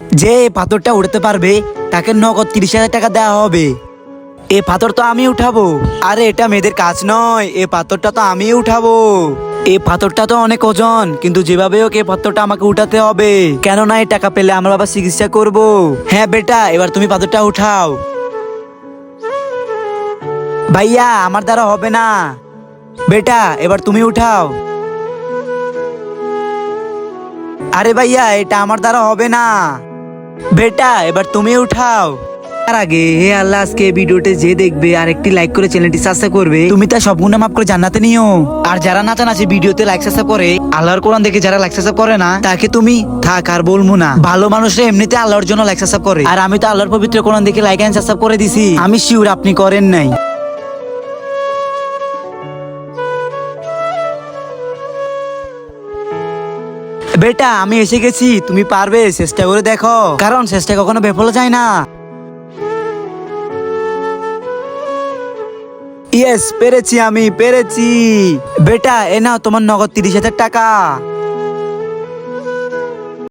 যে এই পাথরটা উঠাতে পারবে তাকে নগদ 30,000 টাকা দেওয়া হবে। এ পাথর তো আমি উঠাবো। আরে এটা মেয়েদের কাজ নয়, এ পাথরটা তো আমি উঠাবো। এই পাথরটা তো অনেক ওজন, কিন্তু যেভাবে হোক এই পাথরটা আমাকে উঠাতে হবে, কেননা এই টাকা পেলে আমরা বাবা চিকিৎসা করব। হ্যাঁ বেটা, এবার তুমি পাথরটা উঠাও। ভাইয়া আমার দ্বারা হবে না। বেটা এবার তুমি উঠাও। আরে ভাইয়া এটা আমার দ্বারা হবে না। বেটা এবার তুমি উঠাও। তার আগে হে আল্লাহ, আজকে এই ভিডিওতে যে দেখবে আর একটি লাইক করে চ্যানেলটি সাবস্ক্রাইব করবে, তুমি তার সব গুনাহ মাফ করে জান্নাতে নিও। আর যারা না জানা ভিডিওতে লাইক সাবস্ক্রাইব করে, আল্লাহর কোরআন দেখে যারা লাইক সাবস্ক্রাইব করে না, তাকে তুমি থাক আর বলবো না। ভালো মানুষরা এমনিতে আল্লাহর জন্য লাইক সাবস্ক্রাইব করে, আর আমি তো আল্লাহর পবিত্র কোরআন দেখে লাইক এন্ড সাবস্ক্রাইব করে দিছি। আমি শিওর আপনি করেন নাই। বেটা আমি এসে গেছি, তুমি পারবে, চেষ্টা করে দেখো, কারণ চেষ্টা কখনো বিফল যায় না। ইয়েস, পেরেছি, আমি পেরেছি। বেটা এ নাও তোমার নগদ 30,000 টাকা।